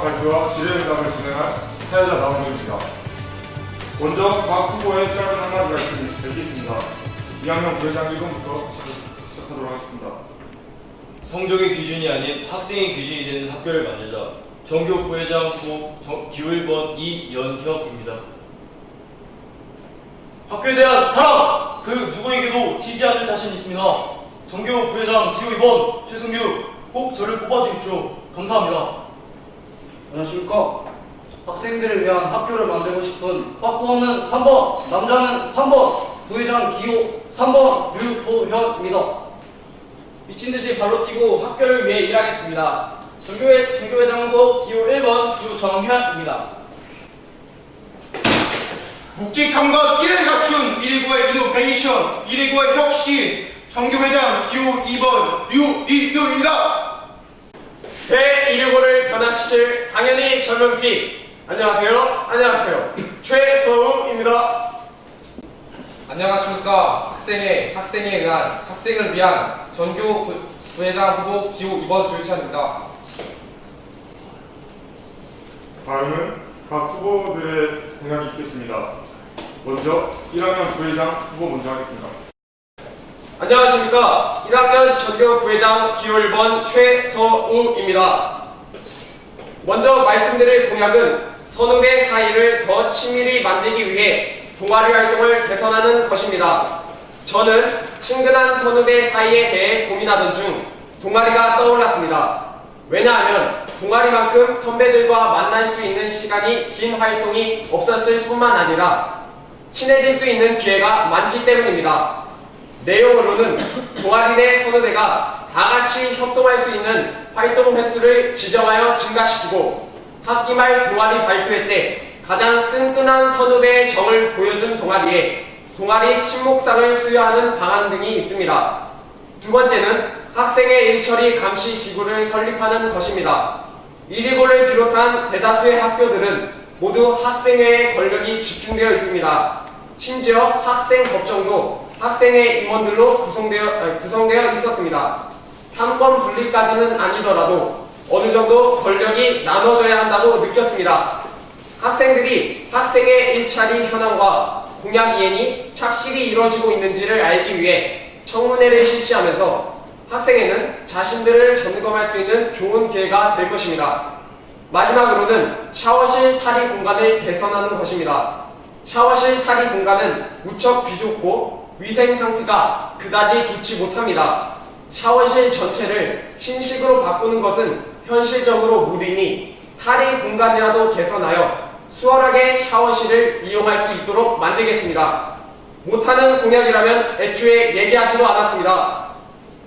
공약 발표와 질의응답을 진행할 사회자 나오입니다. 먼저 각 후보의 짧은 한마디 말씀 드리겠습니다. 2학년 부회장 1번부터 시작하도록 하겠습니다. 성적의 기준이 아닌 학생의 기준이 되는 학교를 만들자. 전교 부회장 후보 기호 1번 이연혁입니다. 학교에 대한 사랑! 그 누구에게도 지지 않을 자신이 있습니다. 전교 부회장 기호 2번 최승규, 꼭 저를 뽑아주십시오. 감사합니다. 안녕하십니까. 학생들을 위한 학교를 만들고 싶은 빠꾸 없는 3번, 남자는 3번, 부회장 기호 3번 류도현입니다. 미친듯이 발로 뛰고 학교를 위해 일하겠습니다. 전교회장 후보 기호 1번 주정현입니다. 묵직함과 끼를 갖춘 129의 이노베이션, 129의 혁신, 정교회장 기호 2번 류이도입니다. 대165를 변화시킬 당연히 젊은 피. 안녕하세요. 최서우입니다. 안녕하십니까. 학생에 의한 학생을 위한 전교 부회장 후보 기호 2번 조유찬입니다. 다음은 각 후보들의 공약이 있겠습니다. 먼저 1학년 부회장 후보 먼저 하겠습니다. 안녕하십니까. 1학년 전교 부회장 기호 1번 최서우입니다. 먼저 말씀드릴 공약은 선후배 사이를 더 친밀히 만들기 위해 동아리 활동을 개선하는 것입니다. 저는 친근한 선후배 사이에 대해 고민하던 중 동아리가 떠올랐습니다. 왜냐하면 동아리만큼 선배들과 만날 수 있는 시간이 긴 활동이 없었을 뿐만 아니라 친해질 수 있는 기회가 많기 때문입니다. 내용으로는 동아리 내 선후배가 다 같이 협동할 수 있는 활동 횟수를 지정하여 증가시키고 학기 말 동아리 발표회 때 가장 끈끈한 선후배의 정을 보여준 동아리에 동아리 친목상을 수여하는 방안 등이 있습니다. 두 번째는 학생의 일처리 감시 기구를 설립하는 것입니다. 129를 비롯한 대다수의 학교들은 모두 학생회의 권력이 집중되어 있습니다. 심지어 학생 법정도 학생회 임원들로 구성되어 있었습니다. 3권 분리까지는 아니더라도 어느 정도 권력이 나눠져야 한다고 느꼈습니다. 학생들이 학생의 일처리 현황과 공약 이행이 착실히 이루어지고 있는지를 알기 위해 청문회를 실시하면서 학생회는 자신들을 점검할 수 있는 좋은 기회가 될 것입니다. 마지막으로는 샤워실 탈의 공간을 개선하는 것입니다. 샤워실 탈의 공간은 무척 비좁고 위생 상태가 그다지 좋지 못합니다. 샤워실 전체를 신식으로 바꾸는 것은 현실적으로 무리니 탈의 공간이라도 개선하여 수월하게 샤워실을 이용할 수 있도록 만들겠습니다. 못하는 공약이라면 애초에 얘기하지도 않았습니다.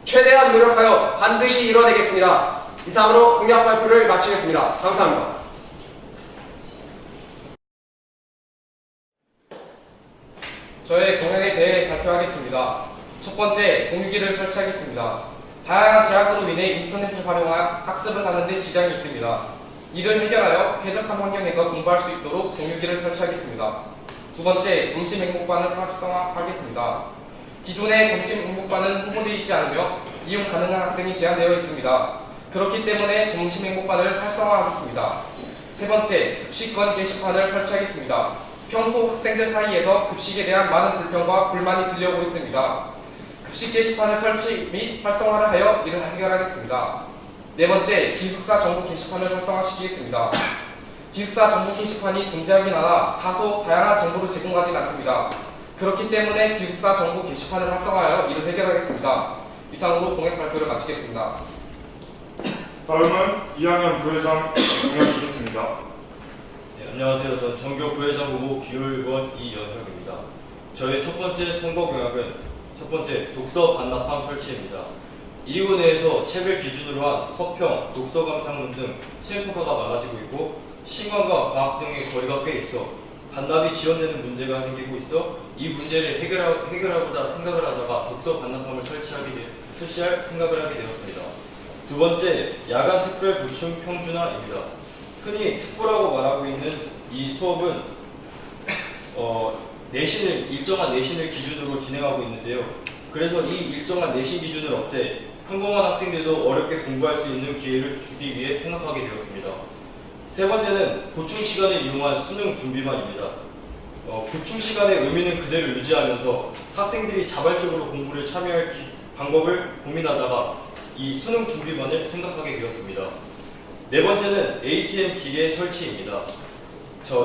최대한 노력하여 반드시 이뤄내겠습니다. 이상으로 공약 발표를 마치겠습니다. 감사합니다. 저의 공약에 대해 발표하겠습니다. 첫 번째, 공유기를 설치하겠습니다. 다양한 제약으로 인해 인터넷을 활용한 학습을 하는 데 지장이 있습니다. 이를 해결하여 쾌적한 환경에서 공부할 수 있도록 공유기를 설치하겠습니다. 두 번째, 점심 행복반을 활성화하겠습니다. 기존의 점심 행복반은 홍보되어 있지 않으며 이용 가능한 학생이 제한되어 있습니다. 그렇기 때문에 점심 행복반을 활성화하겠습니다. 세 번째, 급식권 게시판을 설치하겠습니다. 평소 학생들 사이에서 급식에 대한 많은 불평과 불만이 들려오고 있습니다. 급식 게시판을 설치 및 활성화를 하여 이를 해결하겠습니다. 네 번째, 기숙사 정보 게시판을 활성화시키겠습니다. 기숙사 정보 게시판이 존재하긴 하나 다소 다양한 정보를 제공하진 않습니다. 그렇기 때문에 기숙사 정보 게시판을 활성화하여 이를 해결하겠습니다. 이상으로 공약 발표를 마치겠습니다. 다음은 2학년 부회장 공약이 있겠습니다. 네, 안녕하세요. 전 전교 부회장 후보 기호 1번 이연혁입니다. 저의 첫 번째 선거 공약은 첫 번째, 독서 반납함 설치입니다. 129 내에서 책을 기준으로 한 서평, 독서 감상문 등 샘플화가 많아지고 있고 신관과 과학 등의 거리가 꽤 있어 반납이 지연되는 문제가 생기고 있어 이 문제를 해결하고자 생각을 하다가 독서 반납함을 설치할 생각을 하게 되었습니다. 두 번째, 야간 특별 보충 평준화입니다. 흔히 특보라고 말하고 있는 이 수업은 일정한 내신을 기준으로 진행하고 있는데요. 그래서 이 일정한 내신 기준을 없애 평범한 학생들도 어렵게 공부할 수 있는 기회를 주기 위해 생각하게 되었습니다. 세 번째는 보충 시간을 이용한 수능 준비반입니다. 보충 시간의 의미는 그대로 유지하면서 학생들이 자발적으로 공부를 참여할 방법을 고민하다가 이 수능 준비반을 생각하게 되었습니다. 네 번째는 ATM 기계 설치입니다.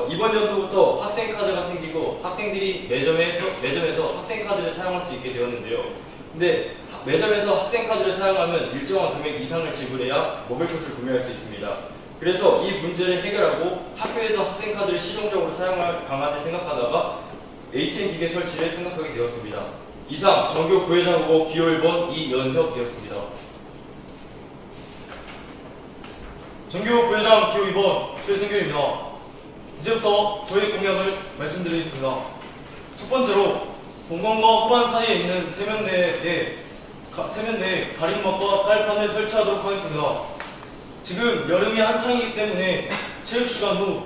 이번 연도부터 학생카드가 생기고 학생들이 매점에서 학생카드를 사용할 수 있게 되었는데요. 근데 매점에서 학생카드를 사용하면 일정한 금액 이상을 지불해야 먹을 것을 구매할 수 있습니다. 그래서 이 문제를 해결하고 학교에서 학생카드를 실용적으로 사용할 방안을 생각하다가 ATM 기계 설치를 생각하게 되었습니다. 이상 전교 부회장 후보 기호 1번 이연혁이었습니다. 전교 부회장 기호 2번 최승규입니다. 이제부터 저희 공약을 말씀드리겠습니다. 첫 번째로 본관과 후반 사이에 있는 세면대에 가림막과 깔판을 설치하도록 하겠습니다. 지금 여름이 한창이기 때문에 체육시간 후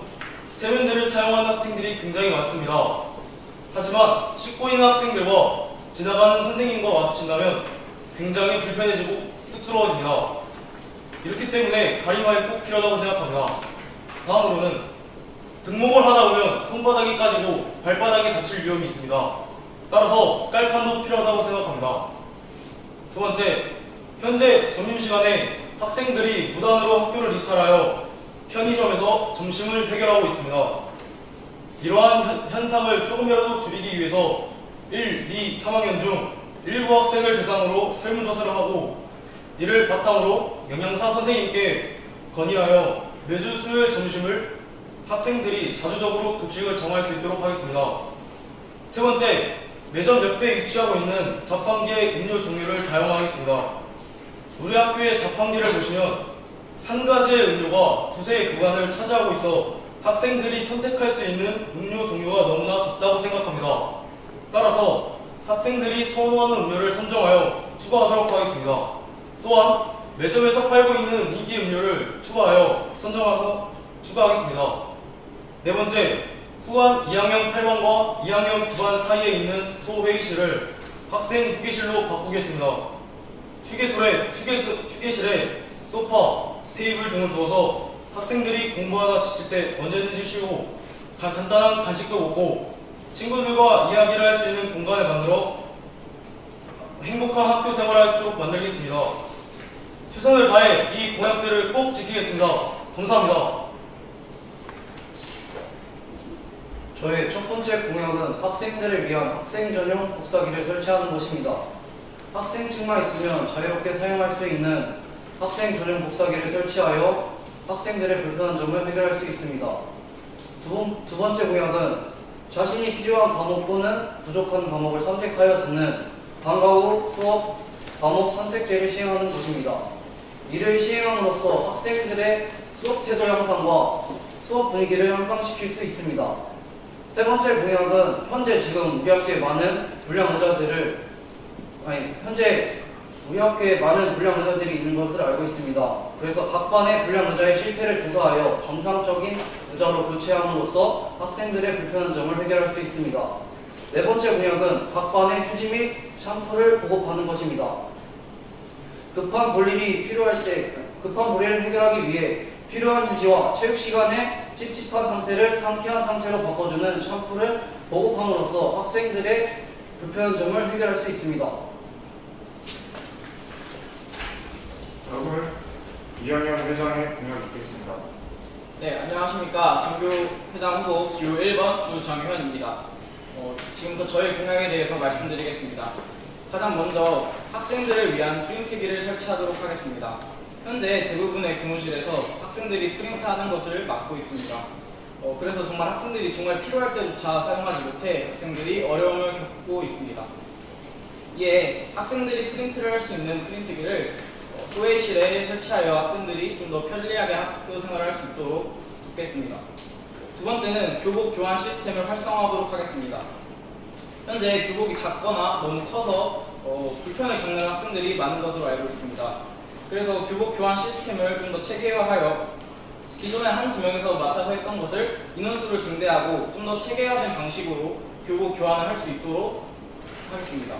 세면대를 사용하는 학생들이 굉장히 많습니다. 하지만 씻고 있는 학생들과 지나가는 선생님과 마주친다면 굉장히 불편해지고 쑥스러워집니다. 이렇기 때문에 가림막이 꼭 필요하다고 생각합니다. 다음으로는 등목을 하다 보면 손바닥이 까지고 발바닥이 다칠 위험이 있습니다. 따라서 깔판도 필요하다고 생각합니다. 두 번째, 현재 점심시간에 학생들이 무단으로 학교를 이탈하여 편의점에서 점심을 해결하고 있습니다. 이러한 현상을 조금이라도 줄이기 위해서 1, 2, 3학년 중 일부 학생을 대상으로 설문조사를 하고 이를 바탕으로 영양사 선생님께 건의하여 매주 수요일 점심을 학생들이 자주적으로 급식을 정할 수 있도록 하겠습니다. 세 번째, 매점 옆에 위치하고 있는 자판기의 음료 종류를 다양화하겠습니다. 우리 학교의 자판기를 보시면 한 가지의 음료가 두세 구간을 차지하고 있어 학생들이 선택할 수 있는 음료 종류가 너무나 적다고 생각합니다. 따라서 학생들이 선호하는 음료를 선정하여 추가하도록 하겠습니다. 또한 매점에서 팔고 있는 인기 음료를 추가하여 추가하겠습니다. 네 번째, 후반 2학년 8반과 2학년 9반 사이에 있는 소회의실을 학생 휴게실로 바꾸겠습니다. 휴게실에 소파, 테이블 등을 두어서 학생들이 공부하다 지칠 때 언제든지 쉬고 간단한 간식도 먹고 친구들과 이야기를 할 수 있는 공간을 만들어 행복한 학교 생활을 할 수 있도록 만들겠습니다. 최선을 다해 이 공약들을 꼭 지키겠습니다. 감사합니다. 저의 첫 번째 공약은 학생들을 위한 학생 전용 복사기를 설치하는 것입니다. 학생증만 있으면 자유롭게 사용할 수 있는 학생 전용 복사기를 설치하여 학생들의 불편한 점을 해결할 수 있습니다. 두 번째 공약은 자신이 필요한 과목 또는 부족한 과목을 선택하여 듣는 방과 후 수업 과목 선택제를 시행하는 것입니다. 이를 시행함으로써 학생들의 수업 태도 향상과 수업 분위기를 향상시킬 수 있습니다. 세 번째 공약은 현재 우리 학교에 많은 불량 의자들이 있는 것을 알고 있습니다. 그래서 각 반의 불량 의자의 실태를 조사하여 정상적인 의자로 교체함으로써 학생들의 불편한 점을 해결할 수 있습니다. 네 번째 공약은 각 반의 휴지 및 샴푸를 보급하는 것입니다. 급한 볼일을 해결하기 위해 필요한 휴지와 체육 시간에 찝찝한 상태를 상쾌한 상태로 바꿔주는 샴푸를 보급함으로써 학생들의 불편한 점을 해결할 수 있습니다. 다음은 2학년 회장의 공약이 있겠습니다. 네, 안녕하십니까. 전교 회장 후보 기호 1번 주정현입니다. 지금부터 저희 공약에 대해서 말씀드리겠습니다. 가장 먼저 학생들을 위한 프린트기를 설치하도록 하겠습니다. 현재 대부분의 교무실에서 학생들이 프린트하는 것을 막고 있습니다. 그래서 정말 학생들이 정말 필요할 때조차 사용하지 못해 학생들이 어려움을 겪고 있습니다. 이에 학생들이 프린트를 할 수 있는 프린트기를 소회의실에 설치하여 학생들이 좀 더 편리하게 학교 생활을 할 수 있도록 돕겠습니다. 두 번째는 교복 교환 시스템을 활성화하도록 하겠습니다. 현재 교복이 작거나 너무 커서 불편을 겪는 학생들이 많은 것으로 알고 있습니다. 그래서 교복 교환 시스템을 좀 더 체계화하여 기존에 한두 명에서 맡아서 했던 것을 인원수를 증대하고 좀 더 체계화된 방식으로 교복 교환을 할 수 있도록 하겠습니다.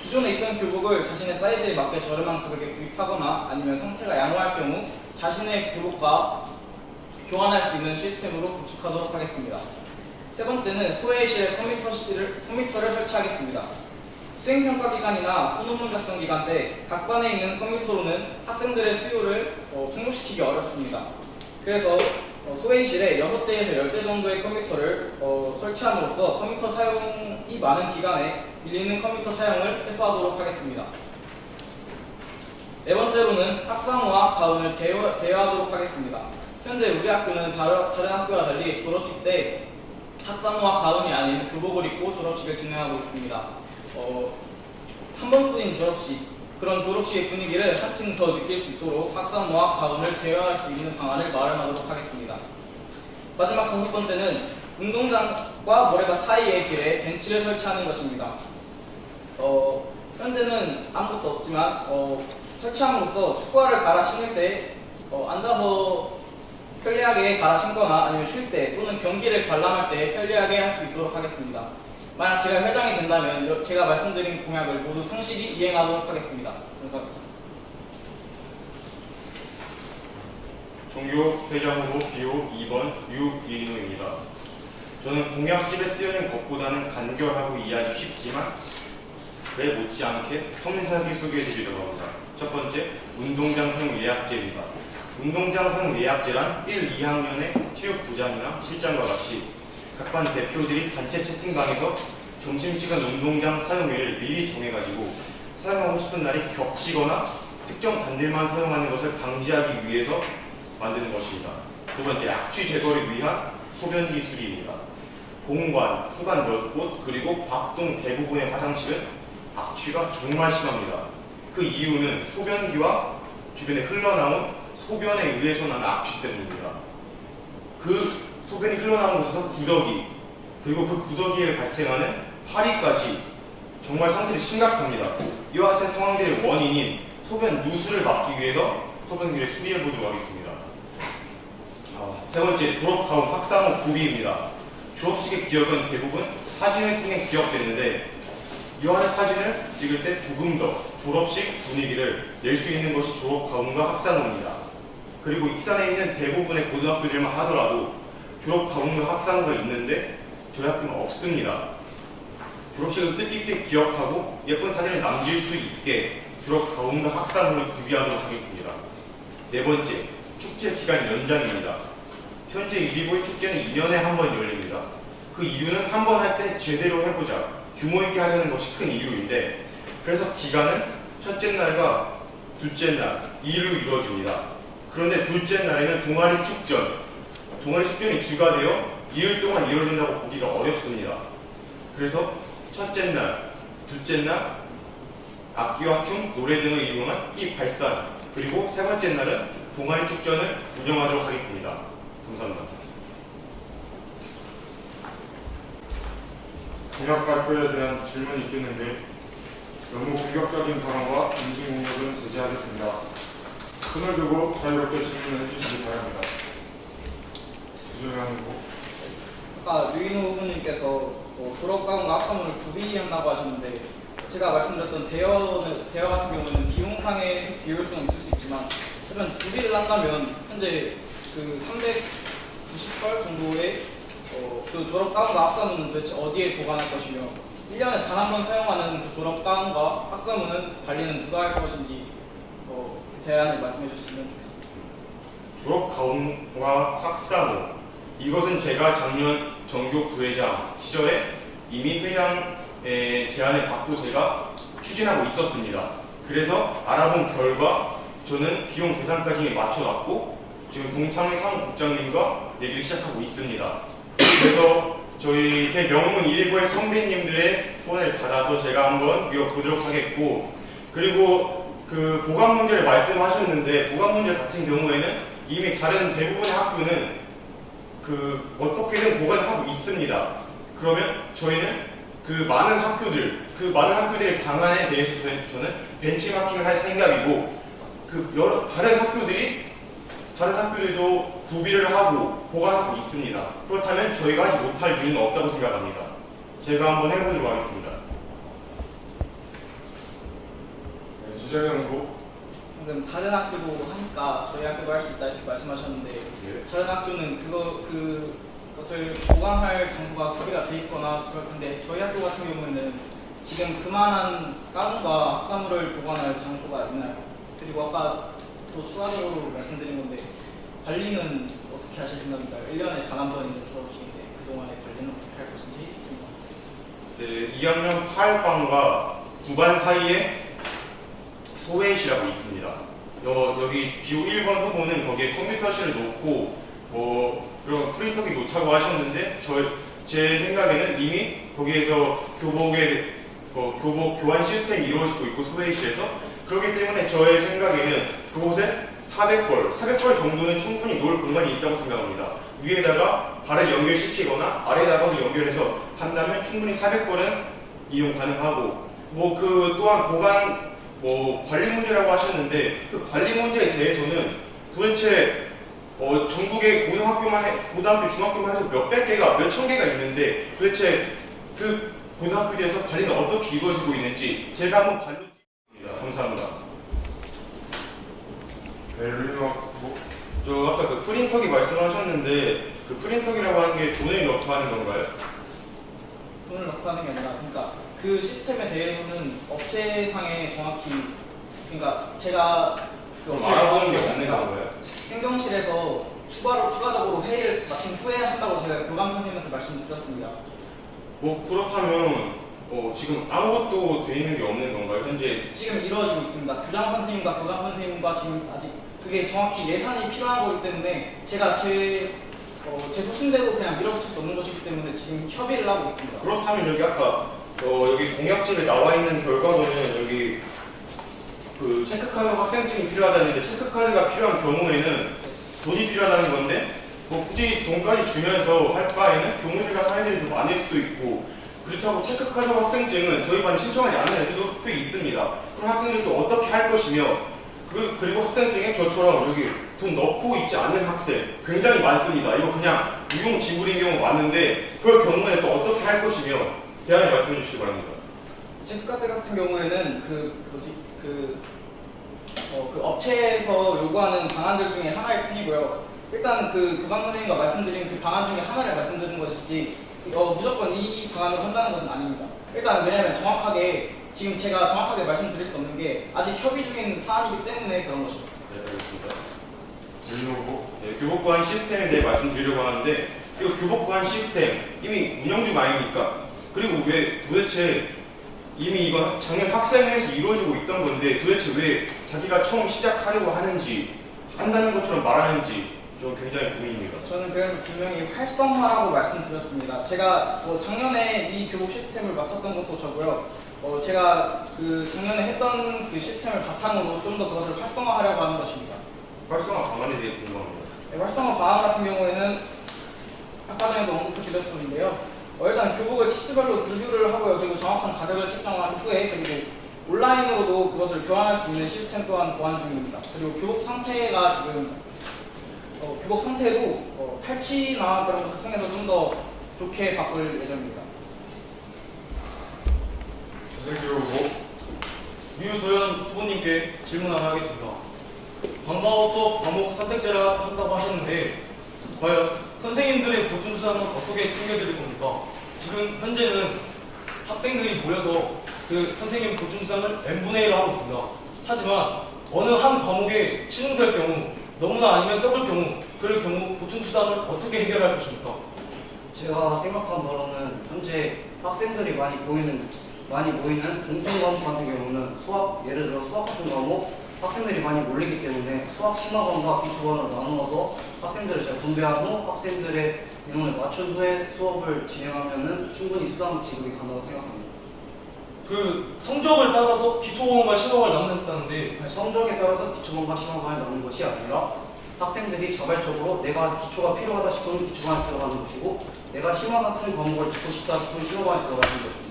기존에 있던 교복을 자신의 사이즈에 맞게 저렴한 가격에 구입하거나 아니면 상태가 양호할 경우 자신의 교복과 교환할 수 있는 시스템으로 구축하도록 하겠습니다. 세 번째는 소회의실에 컴퓨터를 설치하겠습니다. 수행평가기간이나 소논문 작성 기간 때 각 반에 있는 컴퓨터로는 학생들의 수요를 충족시키기 어렵습니다. 그래서 소회의실에 6대에서 10대 정도의 컴퓨터를 설치함으로써 컴퓨터 사용이 많은 기간에 밀리는 컴퓨터 사용을 해소하도록 하겠습니다. 네 번째로는 학사모와 가운을 대여하도록 하겠습니다. 현재 우리 학교는 다른 학교와 달리 졸업식 때 학사모와 가운이 아닌 교복을 입고 졸업식을 진행하고 있습니다. 한 번뿐인 졸업식, 그런 졸업식의 분위기를 한층 더 느낄 수 있도록 학사모와 가운을 대여할 수 있는 방안을 마련하도록 하겠습니다. 마지막 5번째는 운동장과 모래밭 사이의 길에 벤치를 설치하는 것입니다. 현재는 아무것도 없지만 설치함으로써 축구화를 갈아 신을 때 앉아서 편리하게 갈아 신거나 아니면 쉴 때 또는 경기를 관람할 때 편리하게 할 수 있도록 하겠습니다. 만약 제가 회장이 된다면 제가 말씀드린 공약을 모두 성실히 이행하도록 하겠습니다. 감사합니다. 종교 회장 후보 기호 2번 유인호입니다. 저는 공약집에 쓰여진 것보다는 간결하고 이해하기 쉽지만 왜 못지않게 섬세하게 소개해드리려고 합니다. 첫 번째, 운동장 사용 예약제입니다. 운동장 사용 예약제란 1, 2학년의 체육부장이나 실장과 같이 각 반 대표들이 단체 채팅방에서 점심시간 운동장 사용일을 미리 정해가지고 사용하고 싶은 날이 겹치거나 특정 반들만 사용하는 것을 방지하기 위해서 만드는 것입니다. 두 번째, 악취 제거를 위한 소변기 수리입니다. 공관, 후관 몇 곳, 그리고 곽동 대부분의 화장실은 악취가 정말 심합니다. 그 이유는 소변기와 주변에 흘러나온 소변에 의해서 나는 악취 때문입니다. 그 소변이 흘러나온 곳에서 구더기, 그리고 그 구더기에 발생하는 파리까지 정말 상태가 심각합니다. 이와 같은 상황들의 원인인 소변 누수를 막기 위해서 소변기를 수리해 보도록 하겠습니다. 세 번째, 졸업 가운 학사모 구비입니다. 졸업식의 기억은 대부분 사진을 통해 기억되는데 이와 같은 사진을 찍을 때 조금 더 졸업식 분위기를 낼 수 있는 것이 졸업 가운과 학사모입니다. 그리고 익산에 있는 대부분의 고등학교들만 하더라도 졸업 가운과 학사모가 있는데 저희 학교는 없습니다. 졸업식을 뜻깊게 기억하고 예쁜 사진을 남길 수 있게 졸업 가운과 학사모를 구비하도록 하겠습니다. 네 번째, 축제 기간 연장입니다. 현재 129의 축제는 2년에 한 번 열립니다. 그 이유는 한 번 할 때 제대로 해보자, 규모 있게 하자는 것이 큰 이유인데, 그래서 기간은 첫째 날과 둘째 날 2일로 이루어집니다. 그런데 둘째 날에는 동아리 축전이 주가 되어 2일 동안 이루어진다고 보기가 어렵습니다. 그래서 첫째 날, 둘째 날 악기와 춤, 노래 등을 이용한 이 발산, 그리고 세 번째 날은 동아리 축전을 운영하도록 하겠습니다. 감사합니다. 공약 발표에 대한 질문이 있겠는데 너무 공격적인 발언과 인지 공격은 제지하겠습니다. 손을 들고 자유롭게 질문해 주시기 바랍니다. 주정현 후보. 아까 유인호 후보님께서 졸업 가운과 학사모를 구비한다고 하셨는데 제가 말씀드렸던 대여 같은 경우는 비용상의 비효율성은 있을 수 있지만 하지만 구비를 한다면 현재 그 390펄 정도의 그 졸업 가운과 학사모는 도대체 어디에 보관할 것이며 1년에 단 한 번 사용하는 그 졸업 가운과 학사모는 관리는 누가 할 것인지 대안을 말씀해 주시면 좋겠습니다. 졸업 가운과 학사모, 이것은 제가 작년 전교 부회장 시절에 이미 회장의 제안을 받고 제가 추진하고 있었습니다. 그래서 알아본 결과 저는 비용 계산까지 맞춰놨고 지금 동창회 사무국장님과 얘기를 시작하고 있습니다. 그래서 저희 대명문 129의 선배님들의 후원을 받아서 제가 한번 이어보도록 하겠고, 그리고 그 보관 문제를 말씀하셨는데 보관 문제 같은 경우에는 이미 다른 대부분의 학교는 그 어떻게든 보관을 하고 있습니다. 그러면 저희는 그 많은 학교들의 방안에 대해서 저는 벤치마킹을 할 생각이고, 그 다른 학교들도 구비를 하고 보관하고 있습니다. 그렇다면 저희가 하지 못할 이유는 없다고 생각합니다. 제가 한번 해보도록 하겠습니다. 주정현 후보. 방금 다른 학교도 하니까 저희 학교도 할 수 있다 이렇게 말씀하셨는데 예. 다른 학교는 그것을 보강할 장소가 구비가 돼 있거나 그럴 텐데 저희 학교 같은 경우에는 지금 그만한 가구와 학사물을 보관할 장소가 있나요? 그리고 아까 또 추가적으로 말씀드린 건데 관리는 어떻게 하실 생각인가요? 1년에 단 한 번이면 졸업식인데 그동안의 관리는 어떻게 할 것인지 궁금합니다. 네, 2학년 8반과 9반 사이에 소외실하고 있습니다. 여기 기호 1번 후보는 거기에 컴퓨터실을 놓고 그런 프린터기 놓자고 하셨는데 제 생각에는 이미 거기에서 교복 교환 시스템이 이루어지고 있고 소외실에서 그렇기 때문에 저의 생각에는 그곳에 400벌 정도는 충분히 놓을 공간이 있다고 생각합니다. 위에다가 발을 연결시키거나 아래다가를 연결해서 한다면 충분히 400벌은 이용 가능하고 또한 보관 관리 문제라고 하셨는데 그 관리 문제에 대해서는 도대체 전국의 고등학교, 중학교만 해서 몇백 개가, 몇천 개가 있는데 도대체 그 고등학교에서 관리는 어떻게 이루어지고 있는지 제가 한번 발로 띄겠습니다. 감사합니다. 저 아까 그 프린터기 말씀하셨는데 그 프린터기라고 하는 게 돈을 넣고 하는 건가요? 돈을 넣고 하는 게 아니라 그러니까 그 시스템에 대해서는 업체상에 정확히 그러니까 제가 그 업체에 알아보는 게 정확히 없는 아니라 건가요? 행정실에서 추가적으로 회의를 마침 후에 한다고 제가 교감 선생님한테 말씀드렸습니다. 그렇다면 지금 아무것도 돼 있는 게 없는 건가요? 현재 지금 이루어지고 있습니다. 교장 선생님과 교감 선생님과 지금 아직 그게 정확히 예산이 필요한 거기 때문에 제가 제 소신대로 그냥 밀어붙일 수 없는 것이기 때문에 지금 협의를 하고 있습니다. 그렇다면 여기 아까 여기 공약집에 나와 있는 결과로는 여기 그 체크카드 학생증이 필요하다는데 체크카드가 필요한 경우에는 돈이 필요하다는 건데 굳이 돈까지 주면서 할 바에는 교무실과 사회들이 더 많을 수도 있고 그렇다고 체크카드 학생증은 저희 반에 신청하지 않는 애들도 꽤 있습니다. 그럼 학생들이 또 어떻게 할 것이며 그리고 학생증에 저처럼 여기 돈 넣고 있지 않는 학생 굉장히 많습니다. 이거 그냥 무용 지불인 경우 많은데 그럴 경우에 또 어떻게 할 것이며 대안을 말씀해 주시기 바랍니다. 체크카드 같은 경우에는 그 업체에서 요구하는 방안들 중에 하나일 뿐이고요. 일단 그 교감 선생님과 말씀드린 그 방안 중에 하나를 말씀드린 것이지 무조건 이 방안을 한다는 것은 아닙니다. 일단 왜냐하면 지금 제가 정확하게 말씀드릴 수 없는 게 아직 협의 중인 사안이기 때문에 그런 것입니다. 네, 알겠습니다. 교복 보안 시스템에 대해 말씀드리려고 하는데 이거 교복 보안 시스템 이미 운영 중 아닙니까? 그리고 왜 도대체 이미 이건 작년 학생회에서 이루어지고 있던 건데 도대체 왜 자기가 처음 시작하려고 하는지 한다는 것처럼 말하는지 좀 굉장히 고민입니다. 저는 그래서 분명히 활성화라고 말씀드렸습니다. 제가 작년에 이 교복 시스템을 맡았던 것도 저고요. 제가 그 작년에 했던 그 시스템을 바탕으로 좀 더 그것을 활성화하려고 하는 것입니다. 활성화 방안에 대해 궁금합니다. 네, 활성화 방안 같은 경우에는 아까 전에도 언급드렸었는데요. 일단 교복을 치수별로 분류를 하고요. 그리고 정확한 가격을 책정한 후에 그리고 온라인으로도 그것을 교환할 수 있는 시스템 또한 보완 중입니다. 그리고 교복 상태가 지금 교복 상태도 탈취나 그런 것을 통해서 좀 더 좋게 바꿀 예정입니다. 유도현 후보님께 질문 하나 하겠습니다. 방과후 수업 과목 선택제라 한다고 하셨는데 과연 선생님들의 보충 수당은 어떻게 챙겨드릴 겁니까? 지금 현재는 학생들이 모여서 그 선생님 보충 수당을 n분의 1로 하고 있습니다. 하지만 어느 한 과목에 치중될 경우 너무나 아니면 적을 경우 그럴 경우 보충 수당을 어떻게 해결할 것입니까? 제가 생각한 바로는 현재 학생들이 많이 모이는 공통 과목 같은 경우는 예를 들어 수학 같은 과목 학생들이 많이 몰리기 때문에 수학 심화반과 기초반으로 나누어서 학생들을 잘 분배한 후 학생들의 인원을 맞춘 후에 수업을 진행하면은 충분히 수당 지급이 가능하다고 생각합니다. 그 성적을 따라서 기초반과 심화반을 나눈다는데 성적에 따라서 기초반과 심화반을 나누는 것이 아니라 학생들이 자발적으로 내가 기초가 필요하다 싶으면 기초반에 들어가는 것이고 내가 심화 같은 과목을 듣고 싶다 싶으면 심화반에 들어가는 것입니다.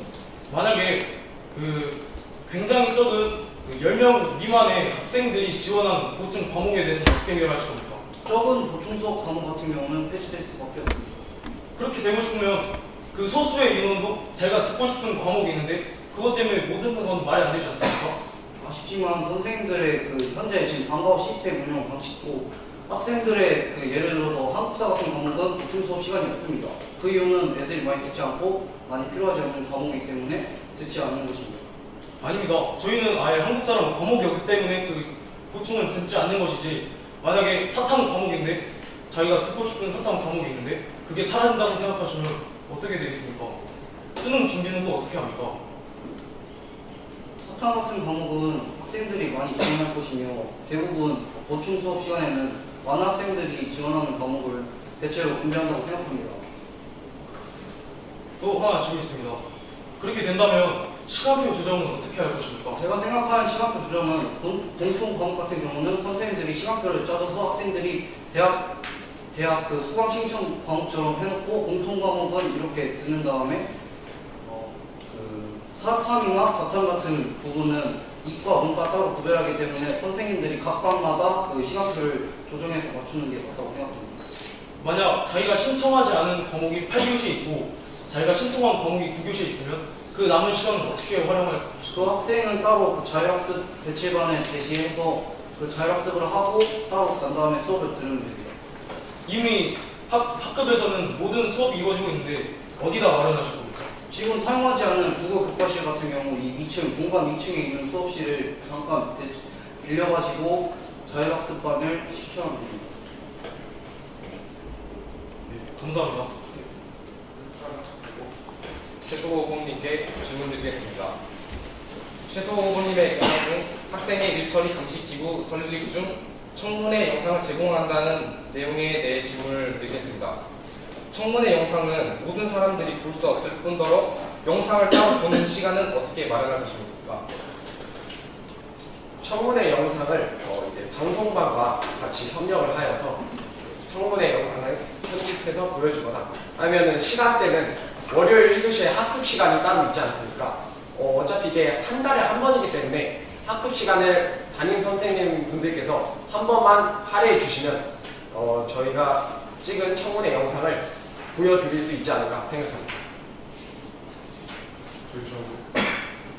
만약에 그 굉장히 적은 10명 미만의 학생들이 지원한 보충 과목에 대해서 어떻게 해결하실 겁니까? 적은 보충 수업 과목 같은 경우는 폐지될 수밖에 없습니다. 그렇게 되고 싶으면 그 소수의 인원도 제가 듣고 싶은 과목이 있는데 그것 때문에 못 듣는 건 말이 안 되지 않습니까? 아쉽지만 선생님들의 그 현재 지금 방과후 시스템 운영 방식도 학생들의 그 예를 들어서 한국사 같은 과목은 보충 수업 시간이 없습니다. 그 이유는 애들이 많이 듣지 않고 많이 필요하지 않는 과목이기 때문에 듣지 않는 것입니다. 아닙니다. 저희는 아예 한국사랑 과목이 없기 때문에 그 보충을 듣지 않는 것이지, 만약에 사탐 과목인데 자기가 듣고 싶은 사탐 과목이 있는데 그게 사라진다고 생각하시면 어떻게 되겠습니까? 수능 준비는 또 어떻게 합니까? 사탐 같은 과목은 학생들이 많이 지원할 것이며 대부분 보충 수업 시간에는 많은 학생들이 지원하는 과목을 대체로 준비한다고 생각합니다. 또 하나 질문 있습니다. 그렇게 된다면 시간표 조정은 어떻게 할 것입니까? 제가 생각하는 시간표 조정은 공통 과목 같은 경우는 선생님들이 시간표를 짜줘서 학생들이 대학 그 수강 신청 과목처럼 해놓고 공통 과목은 이렇게 듣는 다음에 그 사탐이나 과탐 같은 부분은 이과, 문과 따로 구별하기 때문에 선생님들이 각 과마다 그 시간표를 조정해서 맞추는 게 맞다고 생각합니다. 만약 자기가 신청하지 않은 과목이 8교시 있고 자기가 신청한 과목이 9교시 있으면 그 남은 시간은 어떻게 활용할 것입니까? 그 학생은 따로 그 자율학습 대체반에 제시해서 그 자율학습을 하고 따로 간 다음에 수업을 들으면 됩니다. 이미 학급에서는 모든 수업이 이루어지고 있는데 어디다 마련하실 겁니까? 지금 사용하지 않는 국어 교과실 같은 경우 이 2층, 공간 2층에 있는 수업실을 잠깐 빌려가지고 자율학습반을 실천하면 됩니다. 네, 감사합니다. 최소호 후보님께 질문 드리겠습니다. 최소호 후보님의 경우 중 학생의 일처리 감시 기구 설립 중 청문회 영상을 제공한다는 내용에 대해 질문을 드리겠습니다. 청문회 영상은 모든 사람들이 볼 수 없을 뿐더러 영상을 따로 보는 시간은 어떻게 마련할 것입니까? 청문회 영상을 이제 방송반과 같이 협력을 하여서 청문회 영상을 편집해서 보여주거나 아니면은 시간대는 월요일 1교시에 학급 시간이 따로 있지 않습니까? 어차피 이게 한 달에 한 번이기 때문에 학급 시간을 담임 선생님 분들께서 한 번만 할애해 주시면 저희가 찍은 청문회 영상을 보여드릴 수 있지 않을까 생각합니다.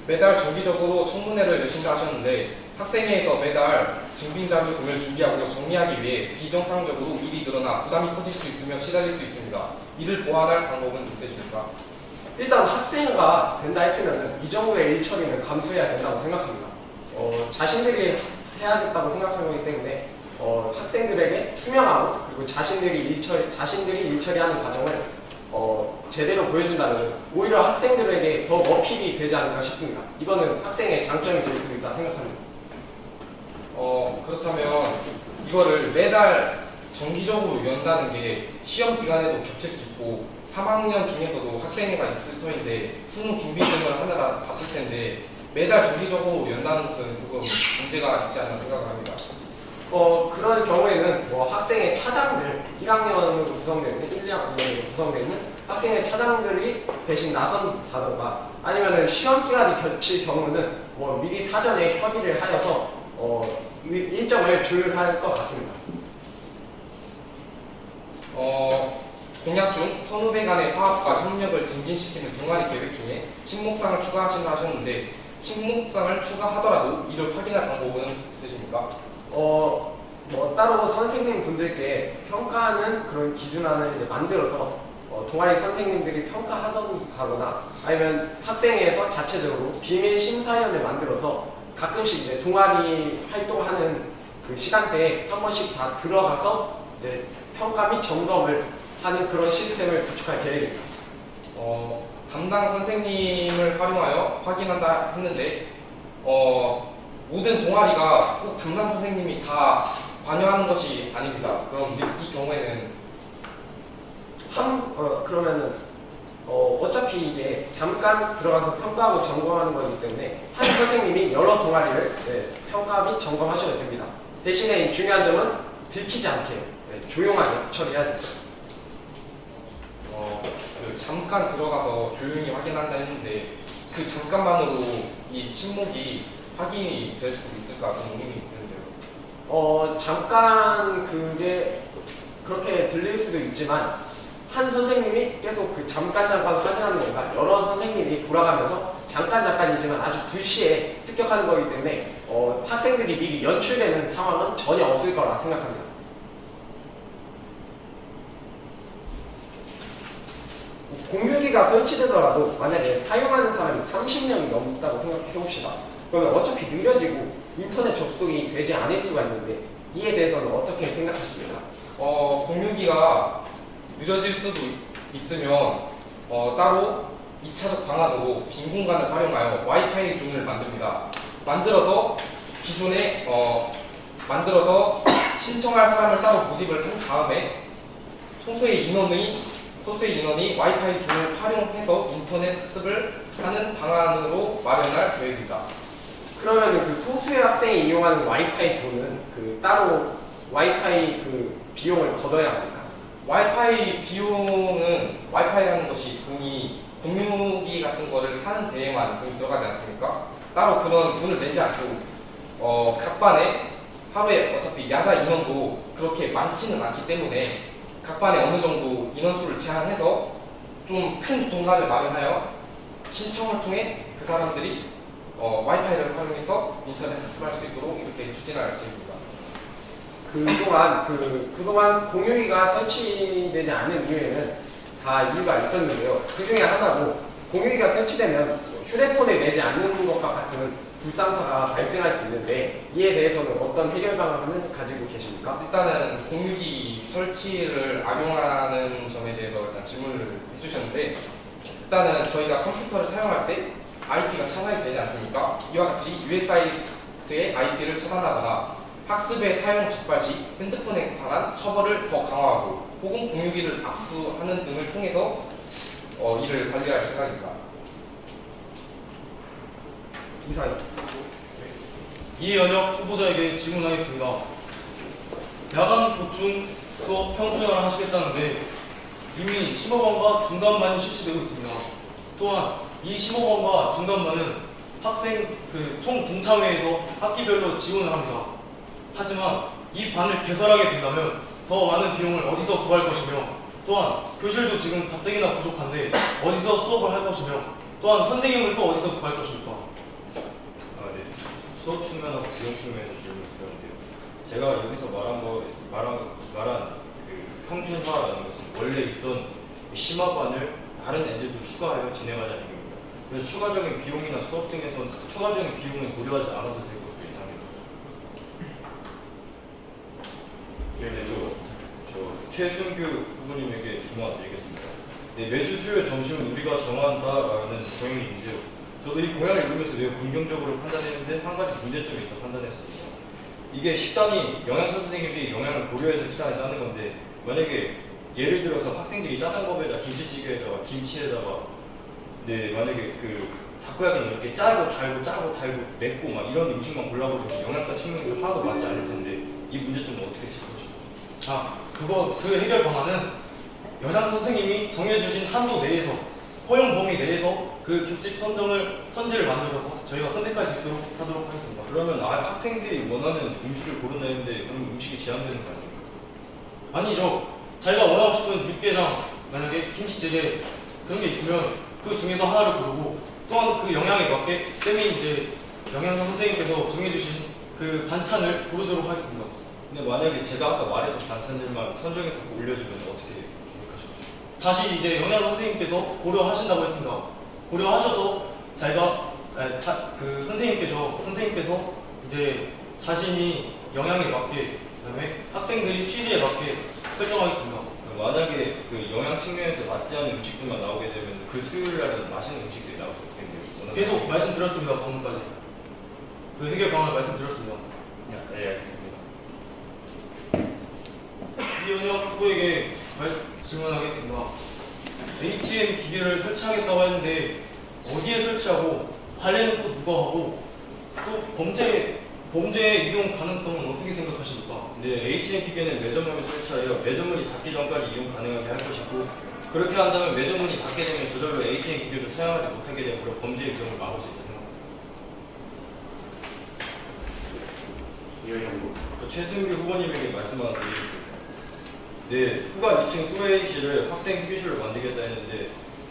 매달 정기적으로 청문회를 열심히 하셨는데 학생회에서 매달 증빙자료 등을 준비하고 정리하기 위해 비정상적으로 일이 늘어나 부담이 커질 수 있으며 시달릴 수 있습니다. 이를 보완할 방법은 있으십니까? 일단 학생회가 된다 했으면 이 정도의 일 처리는 감수해야 된다고 생각합니다. 자신들이 해야겠다고 생각하는 거기 때문에 학생들에게 투명하고 그리고 자신들이 일 처리하는 과정을 제대로 보여준다면 오히려 학생들에게 더 어필이 되지 않을까 싶습니다. 이거는 학생의 장점이 될 수 있다 생각합니다. 그렇다면 이거를 매달 정기적으로 연다는 게 시험 기간에도 겹칠 수 있고 3학년 중에서도 학생회가 있을 터인데 수능 준비 등을 하느라 바쁠 텐데 매달 정기적으로 연다는 것은 조금 문제가 있지 않나 생각을 합니다. 그럴 경우에는 학생의 차장들 1학년으로 구성되는 1, 2학년으로 구성되는 학생의 차장들이 대신 나선다던가 아니면은 시험 기간이 겹칠 경우는 미리 사전에 협의를 하여서 일정을 조율할 것 같습니다. 공약 중 선후배 간의 화합과 협력을 증진시키는 동아리 계획 중에 친목상을 추가하신다 하셨는데 친목상을 추가하더라도 이를 확인할 방법은 있으십니까? 따로 선생님 분들께 평가하는 그런 기준안을 이제 만들어서 동아리 선생님들이 평가하거나 아니면 학생회에서 자체적으로 비밀 심사위원을 만들어서 가끔씩 이제 동아리 활동하는 그 시간대에 한 번씩 다 들어가서 이제 평가 및 점검을 하는 그런 시스템을 구축할 계획입니다. 담당 선생님을 활용하여 확인한다 했는데 모든 동아리가 꼭 담당 선생님이 다 관여하는 것이 아닙니다. 그럼 이 경우에는 그러면은 어차피 이게 잠깐 들어가서 평가하고 점검하는 거기 때문에 한 선생님이 여러 동아리를 평가 및 점검하셔도 됩니다. 대신에 중요한 점은 들키지 않게 조용하게 처리해야 됩니다. 잠깐 들어가서 조용히 확인한다 했는데 그 잠깐만으로 이 침묵이 확인이 될 수 있을까 그런 의문이 드는데요. 잠깐 그게 그렇게 들릴 수도 있지만 한 선생님이 계속 그 잠깐 확인하는 건가? 여러 선생님이 돌아가면서 잠깐이지만 아주 불시에 습격하는 거기 때문에 학생들이 미리 연출되는 상황은 전혀 없을 거라 생각합니다. 공유기가 설치되더라도 만약에 사용하는 사람이 30명이 넘다고 생각해 봅시다. 그러면 어차피 느려지고 인터넷 접속이 되지 않을 수가 있는데 이에 대해서는 어떻게 생각하십니까? 공유기가 느려질 수도 있으면 따로 2차적 방안으로 빈 공간을 활용하여 와이파이 존을 만듭니다. 만들어서 신청할 사람을 따로 모집을 한 다음에 소수의 인원이 와이파이 존을 활용해서 인터넷 학습을 하는 방안으로 마련할 계획입니다. 그러면 그 소수의 학생이 이용하는 와이파이 존은 그 따로 와이파이 그 비용을 걷어야 합니까? 와이파이 비용은 와이파이라는 것이 공유기 같은 거를 사는 데에만 돈이 들어가지 않습니까? 따로 그런 돈을 내지 않고 각 반에 하루에 어차피 야자 인원도 그렇게 많지는 않기 때문에 각 반에 어느 정도 인원수를 제한해서 좀 큰 공간을 마련하여 신청을 통해 그 사람들이 와이파이를 활용해서 인터넷 학습할 수 있도록 이렇게 추진할 계획입니다. 그동안 공유기가 설치되지 않은 이유에는 다 이유가 있었는데요. 그 중에 하나로 공유기가 설치되면 휴대폰에 내지 않는 것과 같은 불상사가 발생할 수 있는데 이에 대해서는 어떤 해결 방안을 가지고 계십니까? 일단은 공유기 설치를 악용하는 점에 대해서 일단 질문을 해주셨는데 일단은 저희가 컴퓨터를 사용할 때 IP가 차단이 되지 않습니까? 이와 같이 US 사이트의 IP를 차단하거나 학습에 사용 적발 시 핸드폰에 관한 처벌을 더 강화하고 혹은 공유기를 압수하는 등을 통해서 이를 관리할 생각입니다. 이사님. 이연혁 후보자에게 질문하겠습니다. 야간 보충 수업 평준화를 하시겠다는데 이미 심화반과 중간반이 실시되고 있습니다. 또한 이 심화반과 중간반은 학생 총 동창회에서 학기별로 지원을 합니다. 하지만 이 반을 개설하게 된다면 더 많은 비용을 어디서 구할 것이며 또한 교실도 지금 가뜩이나 부족한데 어디서 수업을 할 것이며 또한 선생님을 또 어디서 구할 것입니까? 수업 측면하고 비용 측면에서 질문을 드렸는데요. 제가 여기서 말한 그 평준화라는 것은 원래 있던 심화반을 다른 애들도 추가하여 진행하자는 얘기입니다. 그래서 추가적인 비용이나 수업 등에서 추가적인 비용은 고려하지 않아도 될 것으로 예상합니다. 네, 저 최순규 후보님에게 질문 드리겠습니다. 네, 매주 수요일 점심은 우리가 정한다라는 경영인데요. 저도 이 공약을 읽으면서 매우 긍정적으로 판단했는데 한 가지 문제점이 있다고 판단했습니다. 이게 식단이 영양사 선생님들이 영양을 고려해서 식단을 짜는 건데 만약에 예를 들어서 학생들이 짜장밥에다 김치찌개에다가 김치에다가 만약에 그 타코야끼는 이렇게 짜고 달고 맵고 막 이런 음식만 골라버리면 영양가 측면에서 하나도 맞지 않을 텐데 이 문제점은 어떻게 짚어주실까요? 그 해결 방안은 여장 선생님이 정해주신 한도 내에서 허용 범위 내에서 그 급식 선지를 만들어서 저희가 선택할 수 있도록 하도록 하겠습니다. 그러면 학생들이 원하는 음식을 고른다 했는데 그럼 음식이 제한되는 거 아닙니까? 아니죠. 자기가 원하고 싶은 육개장, 만약에 김치찌개 그런 게 있으면 그 중에서 하나를 고르고 또한 그 영양에 맞게 쌤이 이제 영양사 선생님께서 정해주신 그 반찬을 고르도록 하겠습니다. 근데 만약에 제가 아까 말했던 반찬들만 선정해서 올려주면 어떻게 생각하십니까? 다시 이제 영양사 선생님께서 고려하신다고 했습니다. 고려하셔서 자기가 그 선생님께서 이제 자신이 영양에 맞게 그다음에 학생들이 취지에 맞게 설정하겠습니다. 만약에 그 영양 측면에서 맞지 않는 음식들만 나오게 되면 그 수요일 날은 맛있는 음식들이 나올 수 없겠네요. 계속 말씀드렸습니다. 방금까지 그 해결 방안을 말씀드렸습니다. 네, 알겠습니다. 이현혁 후보에게 질문하겠습니다. ATM 기계를 설치하겠다고 했는데 어디에 설치하고 관리는 또 누가 하고 또 범죄 이용 가능성은 어떻게 생각하십니까? 네, ATM 기계는 매점문을 설치하여 매점문이 닫기 전까지 이용 가능하게 할 것이고 그렇게 한다면 매점문이 닫게 되면 저절로 ATM 기계를 사용하지 못하게 되면 그런 범죄의 위험을 막을 수 있다는 겁니다. 이현영 후보. 최승규 후보님에게 말씀 하나 드리겠습니다. 네, 후반 2층 소회의실을 학생 휴게실로 만들겠다 했는데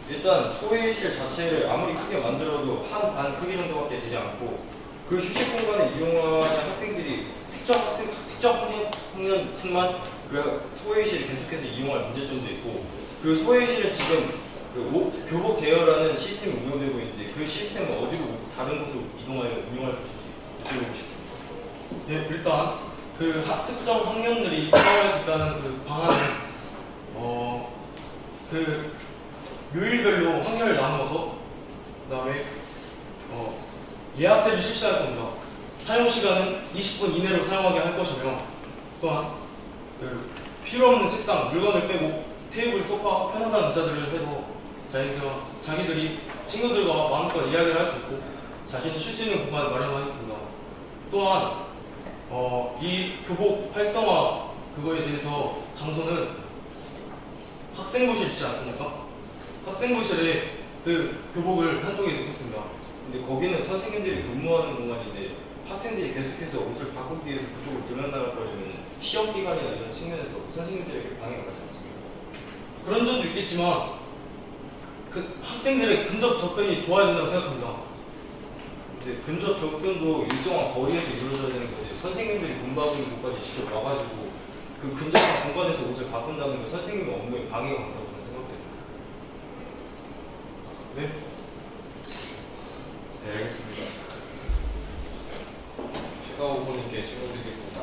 일단 소회의실 자체를 아무리 크게 만들어도 한 반 크기 정도밖에 되지 않고 그 휴식 공간을 이용하는 학생들이 특정 학년층만 그 소회의실을 계속해서 이용할 문제점도 있고 그 소회의실은 지금 그 교복 대여라는 시스템이 운영되고 있는데 그 시스템을 어디로 다른 곳으로 이동하여 운영할 것인지 여쭤보고 싶습니다. 예, 일단 그 특정 학년들이 사용할 수 있다는 그 방안은 그 요일별로 학년을 나누어서 그다음에 예약제를 실시할 겁니다. 사용 시간은 20분 이내로 사용하게 할 것이며 또한 그 필요 없는 책상, 물건을 빼고 테이블, 소파, 편의상 의자들을 해서 자기들이 친구들과 마음껏 이야기를 할 수 있고 자신이 쉴 수 있는 공간을 마련하겠습니다. 또한 이 교복 활성화 그거에 대해서 장소는 학생부실 있지 않습니까? 학생부실에 그 교복을 한쪽에 놓겠습니다. 근데 거기는 선생님들이 근무하는 공간인데 학생들이 계속해서 옷을 바꾸기 위해서 그쪽으로 들여나가려면 시험 기간이나 이런 측면에서 선생님들에게 방해가 가지 않습니다. 그런 점도 있겠지만 그 학생들의 근접 접근이 좋아야 된다고 생각합니다. 근데 근접 접근도 일정한 거리에서 이루어져야 되는 건데 선생님들이 근무하고 있는 곳까지 직접 와가지고 그 근접한 공간에서 옷을 바꾼다는 게 선생님 업무에 방해가 간다고 저는 생각됩니다. 네? 네, 알겠습니다. 최가호 후보님께 질문드리겠습니다.